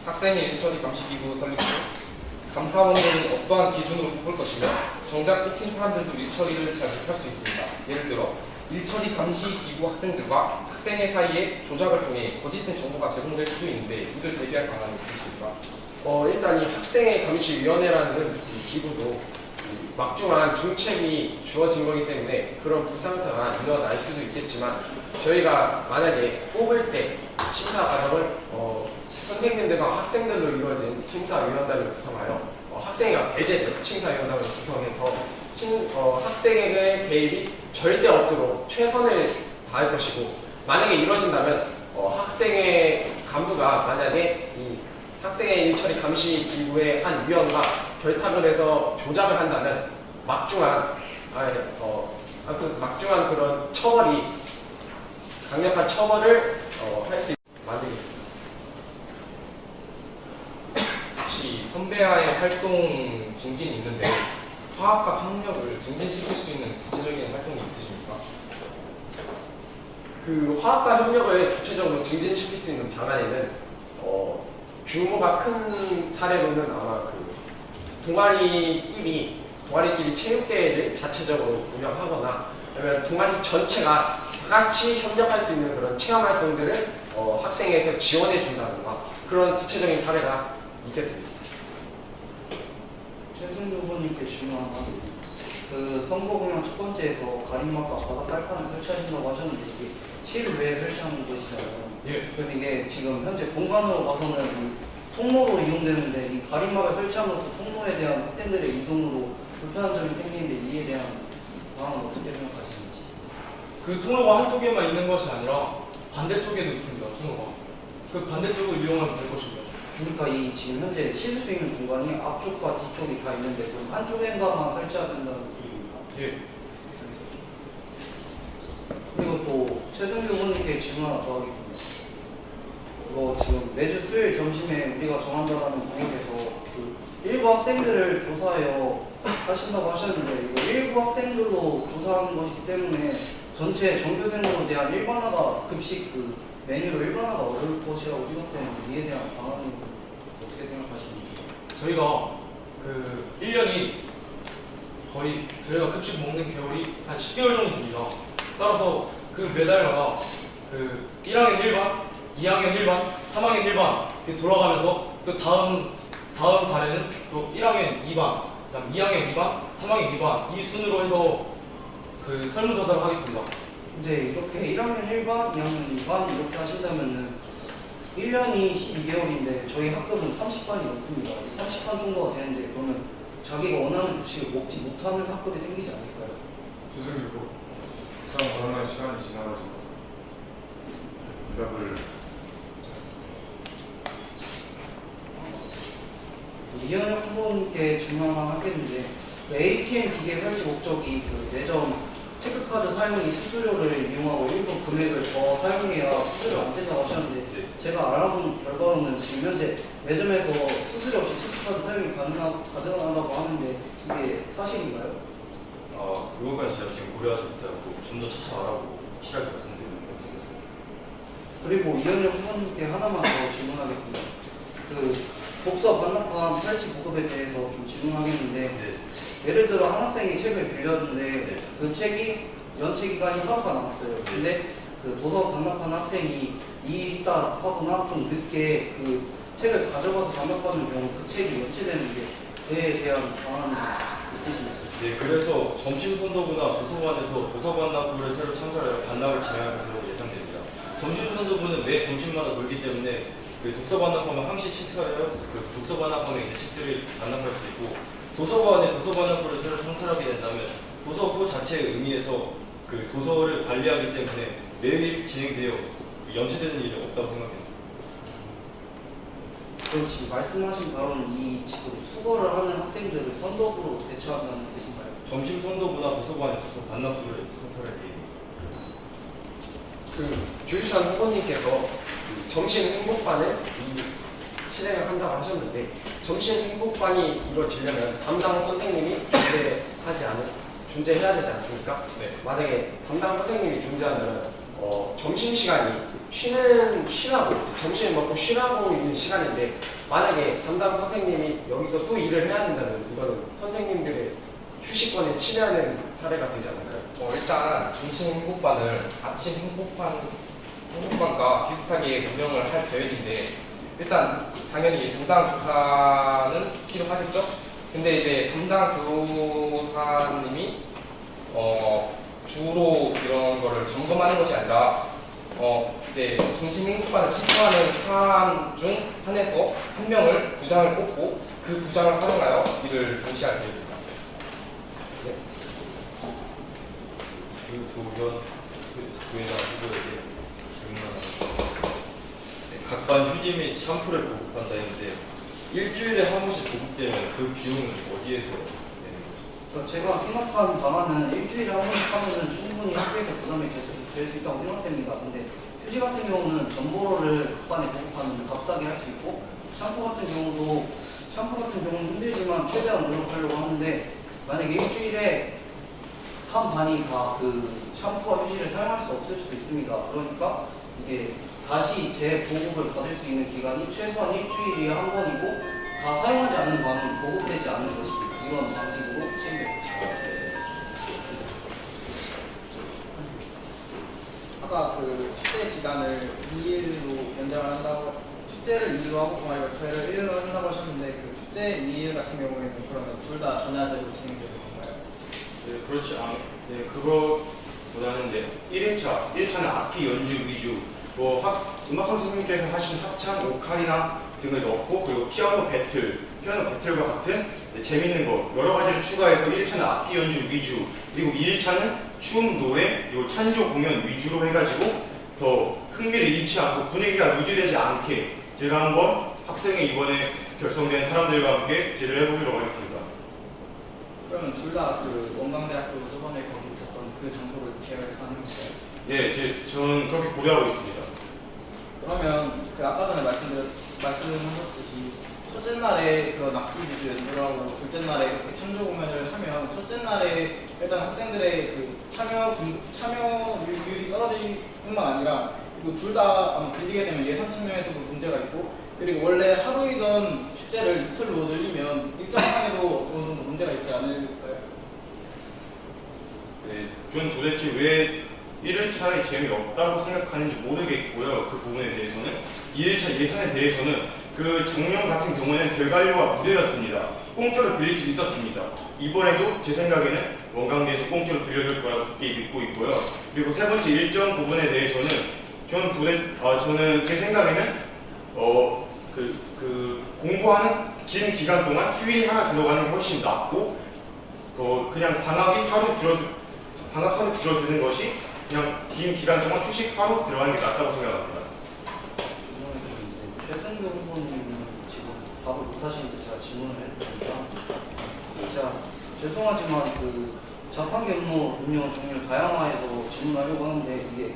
학생의 일처리 감시기구 설립 후 감사원들은 어떠한 기준으로 뽑을 것이며 정작 뽑힌 사람들도 일처리를 잘 못할 수 있습니다. 예를 들어 일처리 감시 기구 학생들과 학생의 사이에 조작을 통해 거짓된 정보가 제공될 수도 있는데 이를 대비할 방안이 있습니까? 일단 이 학생의 감시위원회라는 이 기구도 막중한 중책이 주어진 거기 때문에 그런 불상사가 일어날 수도 있겠지만 저희가 만약에 뽑을 때 심사 과정을 선생님들과 학생들로 이루어진 심사위원단을 구성하여 학생회가 배제된 심사위원단을 구성해서 학생의 개입이 절대 없도록 최선을 다할 것이고 만약에 이루어진다면 학생회 간부가 만약에 이 학생의 일처리 감시 기구의 한 위원과 결탁을 해서 조작을 한다면 막중한 그런 처벌이 강력한 처벌을 할 수 있게 만들겠습니다. 혹시 선배와의 활동 증진이 있는데 화학과 학력을 증진시킬 수 있는 구체적인 활동이 있으십니까? 그 화학과 협력을 구체적으로 증진시킬 수 있는 방안에는 규모가 큰 사례로는 아마 그 동아리끼리 체육대회를 자체적으로 운영하거나 아니면 동아리 전체가 다 같이 협력할 수 있는 그런 체험 활동들을 학생회에서 지원해 준다든가 그런 구체적인 사례가 있겠습니다. 최승규 후보님께 질문 하나. 그 선거공약 첫 번째에서 가림막과 바닥 깔판을 설치하신다고 하셨는데 이게 실외에 설치하는 것이잖아요. 예. 그럼 이게 지금 현재 본관으로 가서는 이 통로로 이용되는데 이 가림막을 설치함으로써 통로에 대한 학생들의 이동으로 불편한 점이 생기는데 이에 대한 방안은 어떻게 생각하시는지? 그 통로가 한쪽에만 있는 것이 아니라 반대쪽에도 있습니다. 통로가. 그 반대쪽을 이용하면 될 것입니다. 그러니까 이 지금 현재 씻을 수 있는 공간이 앞쪽과 뒤쪽이 다 있는데 그럼 한쪽에다만 설치해야 된다는 얘기입니까? 예. 그리고 또 최승규 후보님께 질문 하나 더 하겠습니다. 이거 지금 매주 수요일 점심에 우리가 정한다라는 공약에서 그 일부 학생들을 조사하여 하신다고 하셨는데 이거 일부 학생들로 조사하는 것이기 때문에 전체 전교생으로 대한 일반화가 급식 그 메뉴로 일반화가 어려울 것이라고 생각되는데 이에 대한 방안은 어떻게 생각하시는지? 저희가 그 1년이 거의 저희가 급식 먹는 개월이 한 10개월 정도 됩니다. 따라서 그 매달마다 그 1학년 1반, 2학년 1반, 3학년 1반 이렇게 돌아가면서 그 다음 달에는 또 1학년 2반, 그다음 2학년 2반, 3학년 2반 이 순으로 해서 그 설문조사를 하겠습니다. 근데 이렇게 1학년 1반, 2학년 2반 이렇게 하신다면은 1년이 12개월인데 저희 학급은 30반이 넘습니다. 30반 정도가 되는데 그러면 자기가 원하는 급식을 먹지 못하는 학급이 생기지 않을까요? 교수님도 시간 얼마나 시간이 지나가지고 대답을 이현혁 후보님께 질문 하나 하겠는데 그 ATM 기계 설치 목적이 그 매점 체크카드 사용이 수수료를 이용하고 일부 금액을 더 사용해야 수수료 안 된다고 하셨는데 제가 알아본 결과로는 지금 현재 매점에서 수수료 없이 체크카드 사용이 가능하다고 하는데 이게 사실인가요? 그것까지 제가 지금 고려하지 못하고 좀 더 차차 알아보고 확실하게 말씀드리도록 하겠습니다. 그리고 이현혁 후보님께 하나만 더 질문하겠습니다. 그 독서 반납한 설치 보급에 대해서 좀 질문하겠는데 네. 예를 들어 한 학생이 책을 빌렸는데 네. 그 책이 연체 기간이 하루가 남았어요. 근데 그 도서 반납한 학생이 2일 있다 하거나 좀 늦게 그 책을 가져가서 반납하는 경우 그 책이 연체되는 게 그에 대한 방안이 있으신가요? 네, 그래서 점심선도부나 도서관에서 도서 반납부를 새로 창설하여 반납을 진행할 것으로 예상됩니다. 점심선도부는 매 점심마다 놀기 때문에 그 독서 반납하면 항시 식사하여 그 독서 반납함에 있는 책들을 반납할 수 있고 도서관에 도서 반납부를 새로 창설하게 된다면 도서부 자체의 의미에서 그 도서를 관리하기 때문에 매일 진행되어 연체되는 일이 없다고 생각합니다. 그렇지 말씀하신 바로는 이 지금 수거를 하는 학생들을 선도부로 대처한다는 뜻인가요? 점심선도부나 도서관에서 반납부를 창설할 계획입니다. 그 주유찬 후보님께서 그 점심 행복반을 실행을 한다고 하셨는데 점심 행복반이 이루어지려면 담당 선생님이 존재해야 되지 않습니까? 네. 만약에 담당 선생님이 존재하면 점심시간이 쉬라고 점심 먹고 쉬라고 있는 시간인데 만약에 담당 선생님이 여기서 또 일을 해야 된다면 이거는 선생님들의 휴식권에 침해하는 사례가 되지 않을까요? 일단 점심 행복반을 아침 행복반과 비슷하게 운영을 할 계획인데 일단 당연히 담당 교사는 필요하겠죠? 근데 이제 담당 교사님이 주로 이런 거를 점검하는 것이 아니라 이제 점심 행복반을 신청하는 사람 중 한해서 한 명을 부장을 뽑고 그 부장을 활용하여 일을 동시할 계획입니다. 네. 부회장 후보에게 질문하겠습니다. 각반 휴지 및 샴푸를 보급한다 했는데 일주일에 한 번씩 보급되면 그 비용은 어디에서 내는 거죠? 제가 생각한 방안은 일주일에 한 번씩 하면은 충분히 학교에서 부담이 될 수 있다고 생각됩니다. 근데 휴지 같은 경우는 전보로를 각반에 보급하면 값싸게 할 수 있고 샴푸 같은 경우는 힘들지만 최대한 노력하려고 하는데 만약에 일주일에 한 반이 다 그 샴푸와 휴지를 사용할 수 없을 수도 있습니다. 그러니까 이게 다시 재보급을 받을 수 있는 기간이 최소한 일주일에 한 번이고 다 사용하지 않는 반은 보급되지 않는 것입니다. 이런 방식으로 시행됩니다. 아까 그 축제 기간을 2일로 연장을 한다고 축제를 2일로 하고 동아리 발표회를 1일로 한다고 하셨는데 그 축제 2일 같은 경우에는 그러면 둘 다 전야제로 진행되는 건가요? 네, 그렇지 네, 그거보다는 1일차는 악기 연주 위주, 음악 선생님께서 하신 합창, 오카리나 등을 넣고 그리고 피아노 배틀과 같은 재밌는 거 여러 가지를 추가해서 1일차는 악기 연주 위주, 그리고 2일차는 춤, 노래, 그리고 찬조 공연 위주로 해가지고 더 흥미를 잃지 않고 분위기가 루즈되지 않게 제가 한번 학생회 이번에 결성된 사람들과 함께 제대로 해보도록 하겠습니다. 그러면 둘 다 그 원광대학교 저번에 거기 있었던 그 장소를 계획해서 하는 건가요? 예, 저는 그렇게 고려하고 있습니다. 그러면 그 아까 전에 말씀하셨듯이 첫째 날에 그런 악기 위주 연주를 하고 둘째 날에 이렇게 참조 공연을 하면 첫째 날에 일단 학생들의 그 참여율이 떨어질 뿐만 아니라 그리고 둘 다 빌리게 되면 예산 측면에서도 문제가 있고 그리고 원래 하루이던 축제를 이틀로 늘리면 일정상에도 어느 정도 문제가 있지 않을까요? 네, 전 도대체 왜 1일차에 재미없다고 생각하는지 모르겠고요. 그 부분에 대해서는 2일차 예산에 대해서는 그 작년 같은 경우는 별관료가 무료였습니다. 공짜로 빌릴 수 있었습니다. 이번에도 제 생각에는 원광대에서 공짜로 빌려줄 거라고 굳게 믿고 있고요. 그리고 세 번째 일정 부분에 대해서는 저는 제 생각에는 공부하는 긴 기간 동안 휴일 하나 들어가는 게 훨씬 낫고 그냥 방학 하루 줄어드는 것이 그냥 긴 기간 동안 휴식 하루 들어가는 게 낫다고 생각합니다. 최승규 후보님은 지금 답을 못 하시는데 제가 질문을 해드립니다. 자, 죄송하지만 그 자판기 음료 종류 다양화해서 질문하려고 하는데 이게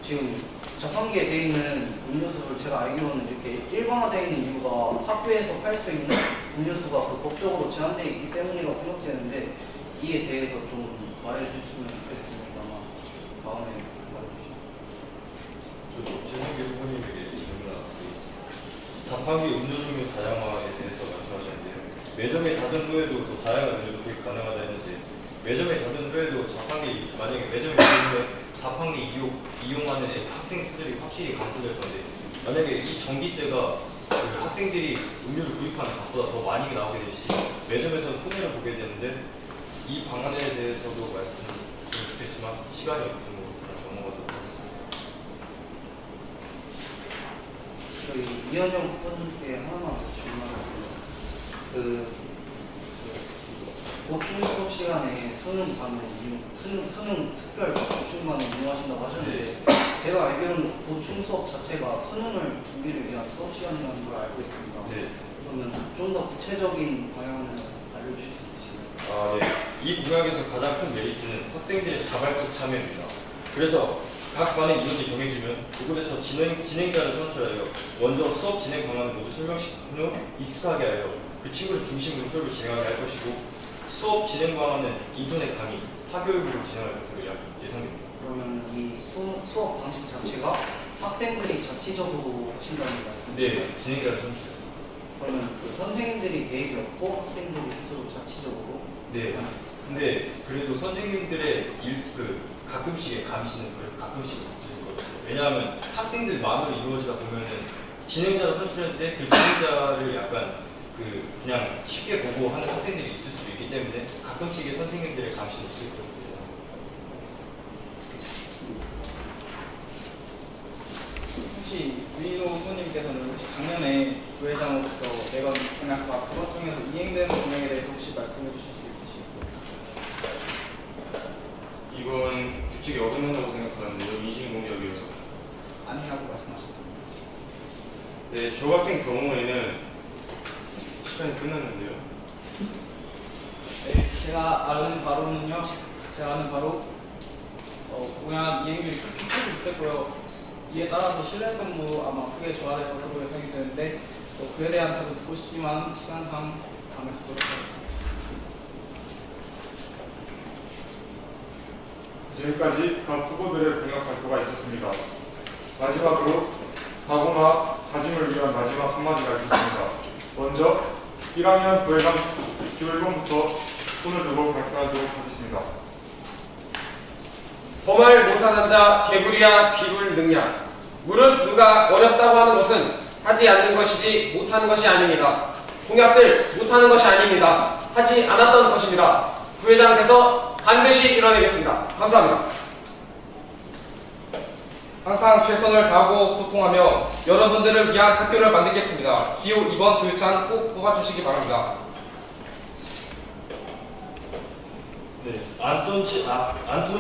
지금 자판기에 돼 있는 음료수를 제가 알기로는 이렇게 일반화되어 있는 이유가 학교에서 팔 수 있는 음료수가 그 법적으로 제한되어 있기 때문이라고 생각되는데 이에 대해서 좀 말해주시면 좋겠습니다만 다음에 말해주시죠. 저도 최승규 후보님에게 질문하고 있습니다. 자판기 음료 종류 다양화에 대해서 말씀하셨는데요. 매점에 닫은 후에도 또 다양한 음료도 구입 가능하다 했는데 매점에 닫은 후에도 자판기 만약에 매점에 닫으면 자판기 이용하는 학생 수들이 확실히 감소될 건데 만약에 이 전기세가 그 학생들이 음료를 구입하는 값보다 더 많이 나오게 될 시 매점에서 손해를 보게 되는데 이 방안에 대해서도 말씀드리면 좋겠지만 시간이 없으므로 넘어가도록 하겠습니다. 저희 이현영 후보님께 하나만 더 질문하고요. 보충 수업 시간에 수능 특별 보충반을 이용하신다고 하셨는데 제가 알기로는 보충 수업 자체가 수능을 준비를 위한 수업 시간이라는 걸 알고 있습니다. 네. 그러면 좀 더 구체적인 방향을 알려주실 수 있으신가요? 네. 이 공약에서 가장 큰 메리트는 학생들의 자발적 참여입니다. 그래서 각 반의 인원이 정해지면 그곳에서 진행자를 선출하여 먼저 수업 진행 방안을 모두 설명시킨 후 익숙하게 하여 그 친구를 중심으로 수업을 진행하게 할 것이고 수업 진행 방안은 인터넷 강의, 사교육으로 진행할 것으로 예상됩니다. 그러면 이 수업 방식 자체가 학생들이 자치적으로 하신다는 말씀이시죠? 네, 진행자를 선출해서. 그러면 그 선생님들이 계획이 없고 학생들이 스스로 자치적으로 네. 근데 그래도 선생님들의 가끔씩의 감시는 가끔씩 있을 것 같아요. 왜냐하면 학생들 마음으로 이루어지다 보면은 진행자를 선출할 때 그 진행자를 약간 그냥 쉽게 보고 하는 학생들이 있을 수도 있기 때문에 가끔씩의 선생님들의 감시는 있을 것 같아요. 혹시 유인호 후보님께서는 혹시 작년에 부회장으로서 내건 공약과 그것 중에서 이행된 공약에 대해서 혹시 말씀해 주실 수 있으시겠어요? 이건 규칙이 어긋난다고 생각하는데요. 인신공격이어서. 아니라고 말씀하셨습니다. 네, 저 같은 경우에는 시간이 끝났는데요. 네, 제가 아는 바로 공약 이행률이 그렇게 크지 못했고요. 이에 따라서 신뢰성도 아마 크게 저하될 것으로 예상이 되는데 그에 대한 답을 듣고 싶지만 시간상 다음에 듣도록 하겠습니다. 지금까지 각 후보들의 공약 발표가 있었습니다. 마지막으로 각오나 다짐을 위한 마지막 한마디가 있겠습니다. 먼저 1학년 부회장 기울번부터 손을 들고 발표하도록 하겠습니다. 범할 못하는 자 개구리야 비굴 능냐. 무릇 누가 어렵다고 하는 것은 하지 않는 것이지 못하는 것이 아닙니다. 공약들 못하는 것이 아닙니다. 하지 않았던 것입니다. 부회장께서 반드시 이뤄내겠습니다. 감사합니다. 항상 최선을 다하고 소통하며 여러분들을 위한 학교를 만들겠습니다. 기호 2번 교육장 꼭 뽑아주시기 바랍니다. 네, 안톤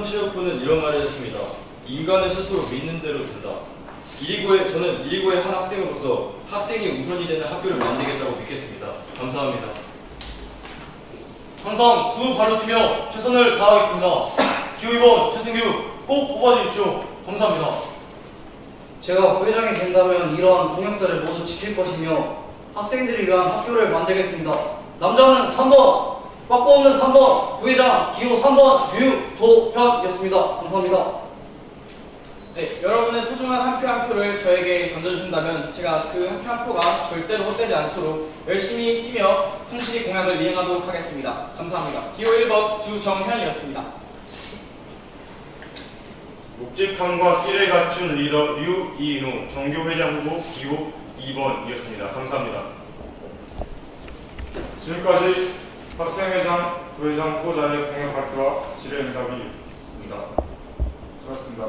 체육부는 이런 말을 했습니다. 인간은 스스로 믿는 대로 된다. 저는 129의 한 학생으로서 학생이 우선이 되는 학교를 만들겠다고 믿겠습니다. 감사합니다. 항상 두 발로 뛰며 최선을 다하겠습니다. 기호 2번 최승규 꼭 뽑아주십시오. 감사합니다. 제가 부회장이 된다면 이러한 공약들을 모두 지킬 것이며 학생들을 위한 학교를 만들겠습니다. 남자는 3번, 빠꾸 없는 3번, 부회장 기호 3번 유도현이었습니다. 감사합니다. 네, 여러분의 소중한 한 표 한 표를 저에게 던져주신다면 제가 그 한 표 한 표가 절대로 헛되지 않도록 열심히 뛰며 성실히 공약을 이행하도록 하겠습니다. 감사합니다. 기호 1번 주정현이었습니다. 묵직함과 끼를 갖춘 리더 류이누 정교회장 후보 기호 2번이었습니다. 감사합니다. 지금까지 학생회장, 부회장 후보자의 공약 발표와 질의응답이 있습니다. 수고하셨습니다.